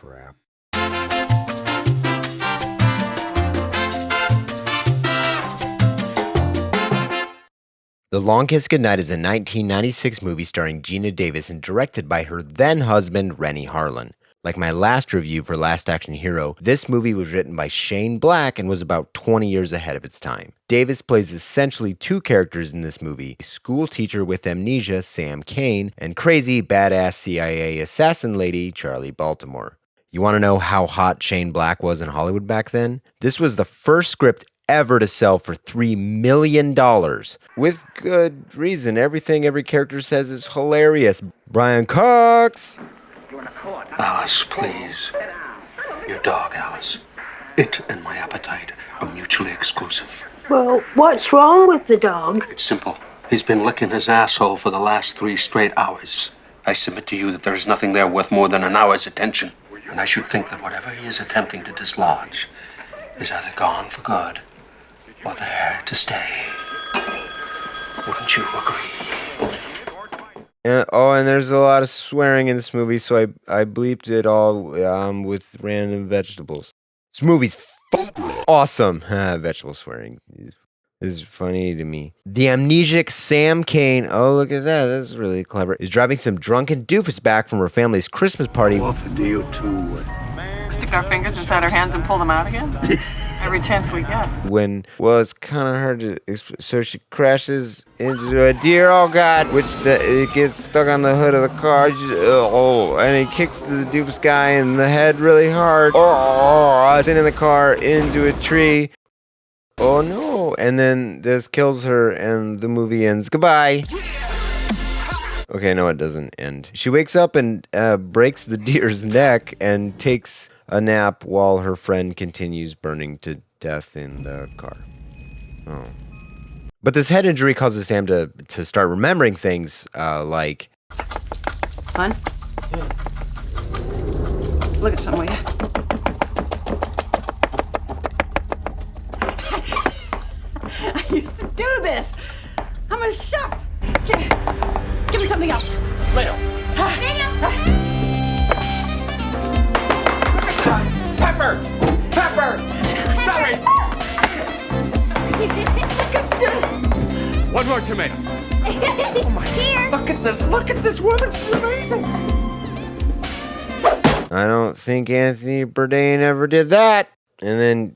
crap. The Long Kiss Goodnight is a 1996 movie starring Geena Davis and directed by her then-husband, Rennie Harlan. Like my last review for Last Action Hero, this movie was written by Shane Black and was about 20 years ahead of its time. Davis plays essentially two characters in this movie, a school teacher with amnesia, Sam Cain, and crazy, badass CIA assassin lady, Charlie Baltimore. You want to know how hot Shane Black was in Hollywood back then? This was the first script ever to sell for $3 million. With good reason. Everything every character says is hilarious. Brian Cox! Alice, please. Your dog, Alice. It and my appetite are mutually exclusive. Well, what's wrong with the dog? It's simple. He's been licking his asshole for the last 3 straight hours. I submit to you that there is nothing there worth more than an hour's attention. And I should think that whatever he is attempting to dislodge is either gone for good or there to stay. Wouldn't you agree? And there's a lot of swearing in this movie, so I bleeped it all with random vegetables. This movie's awesome. Vegetable swearing is funny to me. The amnesic Sam Cain, oh look at that, that's really clever, is driving some drunken doofus back from her family's Christmas party. How often do you two stick our fingers inside our hands and pull them out again? Every chance we get. It's kind of hard to so she crashes into a deer, oh god, it gets stuck on the hood of the car, and he kicks the doofus guy in the head really hard. It's in the car into a tree. Oh no, and then this kills her and the movie ends. Goodbye. Okay, no, it doesn't end. She wakes up and breaks the deer's neck and takes a nap while her friend continues burning to death in the car. Oh. But this head injury causes Sam to start remembering things like... Fun? Look at some, will you? I used to do this. I'm a chef. Give me something else. Tomato. Pepper. Celery. Look at this. One more tomato. Oh my. Here. Look at this woman. She's amazing. I don't think Anthony Bourdain ever did that. And then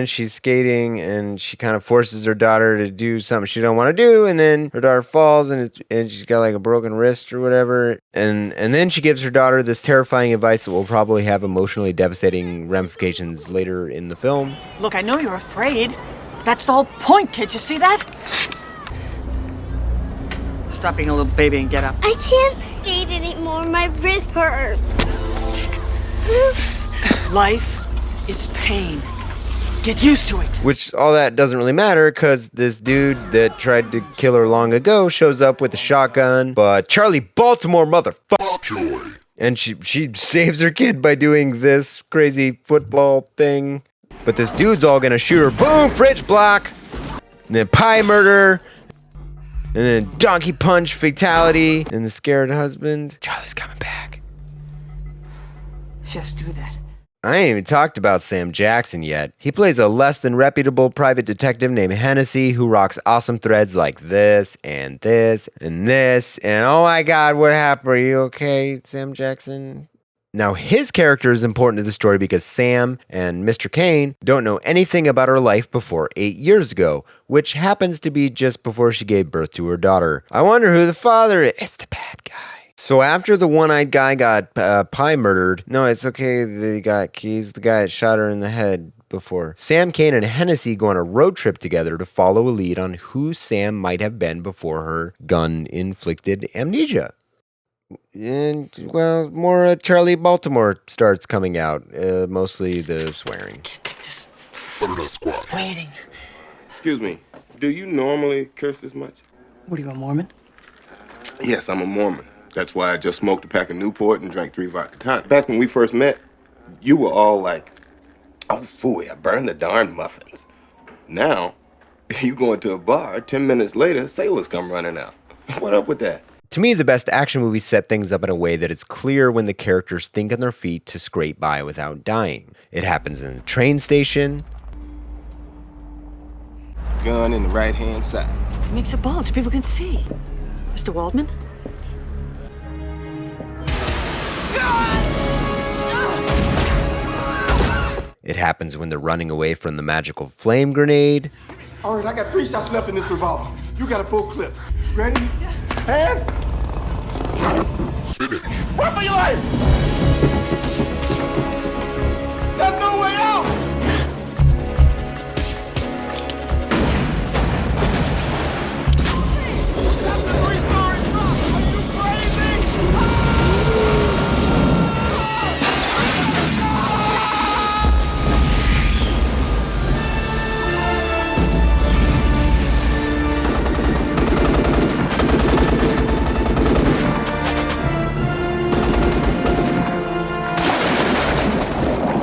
she's skating and she kind of forces her daughter to do something she don't want to do, and then her daughter falls and she's got like a broken wrist or whatever, and then she gives her daughter this terrifying advice that will probably have emotionally devastating ramifications later in the film. Look, I know you're afraid. That's the whole point, kid. You see that? Stop being a little baby and get up. I can't skate anymore. My wrist hurts. Life is pain. Get used to it. Which, all that doesn't really matter, because this dude that tried to kill her long ago shows up with a shotgun, but Charlie Baltimore, motherfucker. And she saves her kid by doing this crazy football thing. But this dude's all gonna shoot her. Boom, fridge block. And then pie murder. And then donkey punch fatality. And the scared husband. Charlie's coming back. Chefs do that. I ain't even talked about Sam Jackson yet. He plays a less than reputable private detective named Hennessy who rocks awesome threads like this and this and this. And oh my god, what happened? Are you okay, Sam Jackson? Now, his character is important to the story because Sam and Mr. Cain don't know anything about her life before 8 years ago, which happens to be just before she gave birth to her daughter. I wonder who the father is. It's the bad guy. So after the one-eyed guy got pie murdered, no, it's okay that he's the guy that shot her in the head before. Sam Cain and Hennessy go on a road trip together to follow a lead on who Sam might have been before her gun-inflicted amnesia. And, well, more Charlie Baltimore starts coming out, mostly the swearing. Can't take this. Waiting. Excuse me, do you normally curse this much? What are you, a Mormon? Yes, I'm a Mormon. That's why I just smoked a pack of Newport and drank 3 vodka tonics. Back when we first met, you were all like, oh, phooey, I burned the darn muffins. Now, you go into a bar, 10 minutes later, sailors come running out. What up with that? To me, the best action movies set things up in a way that it's clear when the characters think on their feet to scrape by without dying. It happens in the train station. Gun in the right-hand side. It makes a bulge. People can see. Mr. Waldman? It happens when they're running away from the magical flame grenade. All right, I got 3 shots left in this revolver. You got a full clip. Ready? And... Run for your life! There's no way out! That's a 3-story truck! Are you crazy?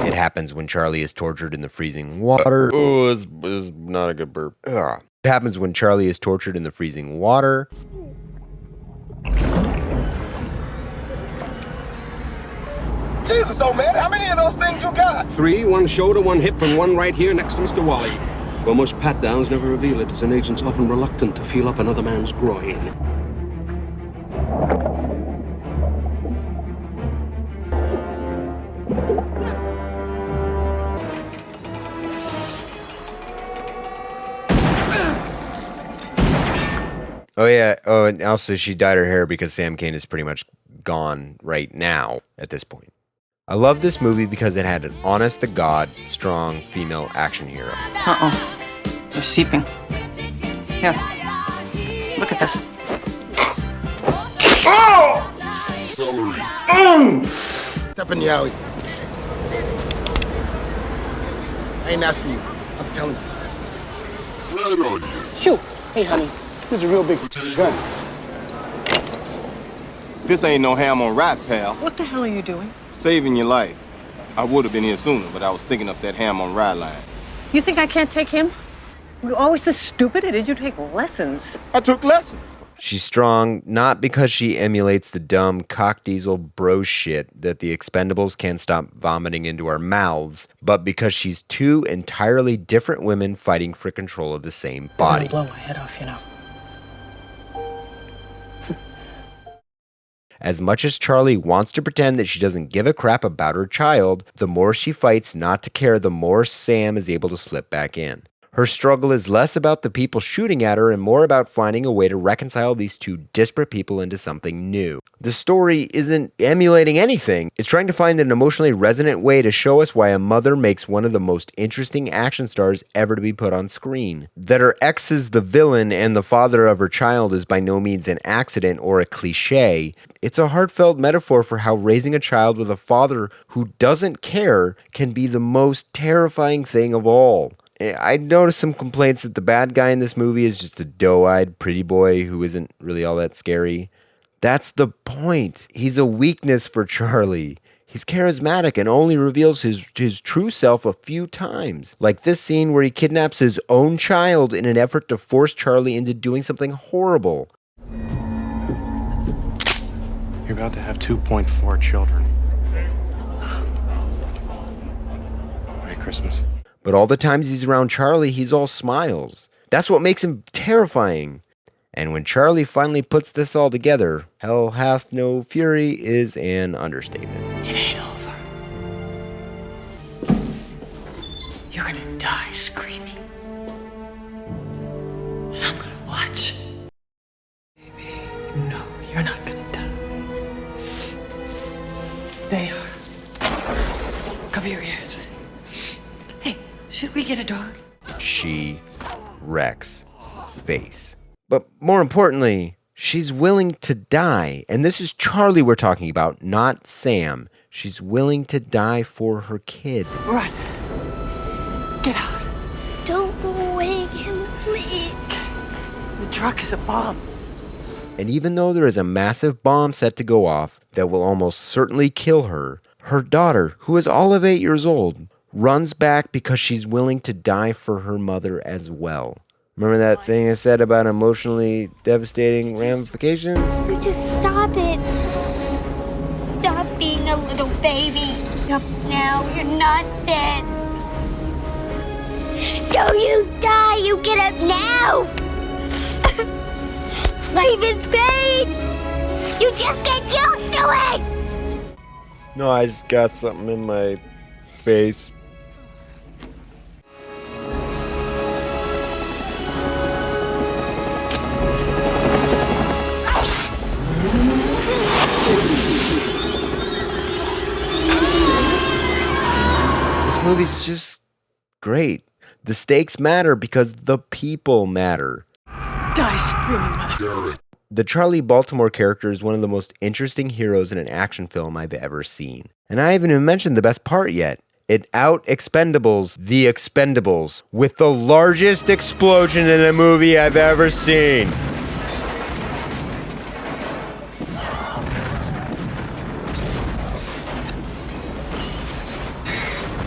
It happens when Charlie is tortured in the freezing water. Oh, it's not a good burp. Ugh. It happens when Charlie is tortured in the freezing water. Jesus, old man, how many of those things you got? 3, 1 shoulder, 1 hip, and 1 right here next to Mr. Wally. Well, most pat-downs never reveal it, as an agent's often reluctant to feel up another man's groin. Oh, yeah. Oh, and also she dyed her hair because Sam Cain is pretty much gone right now at this point. I love this movie because it had an honest-to-God, strong female action hero. Uh-oh. They're seeping. Here. Look at this. Step in the alley. I ain't asking you. I'm telling you. Shoot. Hey, honey. This is a real big gun. This ain't no ham on rat, pal. What the hell are you doing? Saving your life. I would have been here sooner, but I was thinking up that ham on rye line. You think I can't take him? You're always this stupid, or did you take lessons? I took lessons. She's strong not because she emulates the dumb cock diesel bro shit that the Expendables can't stop vomiting into our mouths, but because she's 2 entirely different women fighting for control of the same body. Blow my head off, you know. As much as Charlie wants to pretend that she doesn't give a crap about her child, the more she fights not to care, the more Sam is able to slip back in. Her struggle is less about the people shooting at her and more about finding a way to reconcile these 2 disparate people into something new. The story isn't emulating anything. It's trying to find an emotionally resonant way to show us why a mother makes one of the most interesting action stars ever to be put on screen. That her ex is the villain and the father of her child is by no means an accident or a cliche. It's a heartfelt metaphor for how raising a child with a father who doesn't care can be the most terrifying thing of all. I noticed some complaints that the bad guy in this movie is just a doe-eyed pretty boy who isn't really all that scary. That's the point. He's a weakness for Charlie. He's charismatic and only reveals his true self a few times. Like this scene where he kidnaps his own child in an effort to force Charlie into doing something horrible. You're about to have 2.4 children. Merry Christmas. But all the times he's around Charlie, he's all smiles. That's what makes him terrifying. And when Charlie finally puts this all together, hell hath no fury is an understatement. It ain't over. You're gonna die screaming. And I'm gonna watch. Baby, no, you're not gonna die. They are. Cover your ears. Hey, should we get a dog? She wrecks face. But more importantly, she's willing to die. And this is Charlie we're talking about, not Sam. She's willing to die for her kid. Run. Get out. Don't go away again, please. The truck is a bomb. And even though there is a massive bomb set to go off that will almost certainly kill her, her daughter, who is all of 8 years old, runs back because she's willing to die for her mother as well. Remember that thing I said about emotionally devastating ramifications? Just stop it. Stop being a little baby. Up now, you're not dead. Don't you die, you get up now. Life is pain. You just get used to it. No, I just got something in my face. This movie's just great. The stakes matter because the people matter. Die screaming. The Charlie Baltimore character is one of the most interesting heroes in an action film I've ever seen. And I haven't even mentioned the best part yet. It out-expendables the Expendables with the largest explosion in a movie I've ever seen.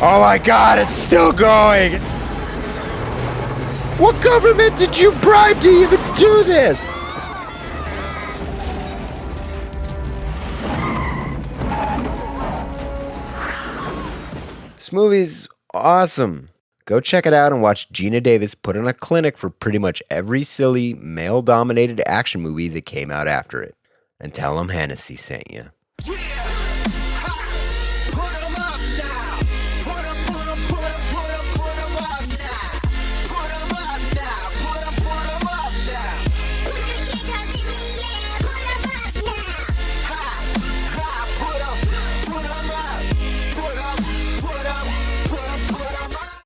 Oh my god, it's still going! What government did you bribe to even do this? This movie's awesome. Go check it out and watch Geena Davis put on a clinic for pretty much every silly, male-dominated action movie that came out after it. And tell them Hennessy sent you.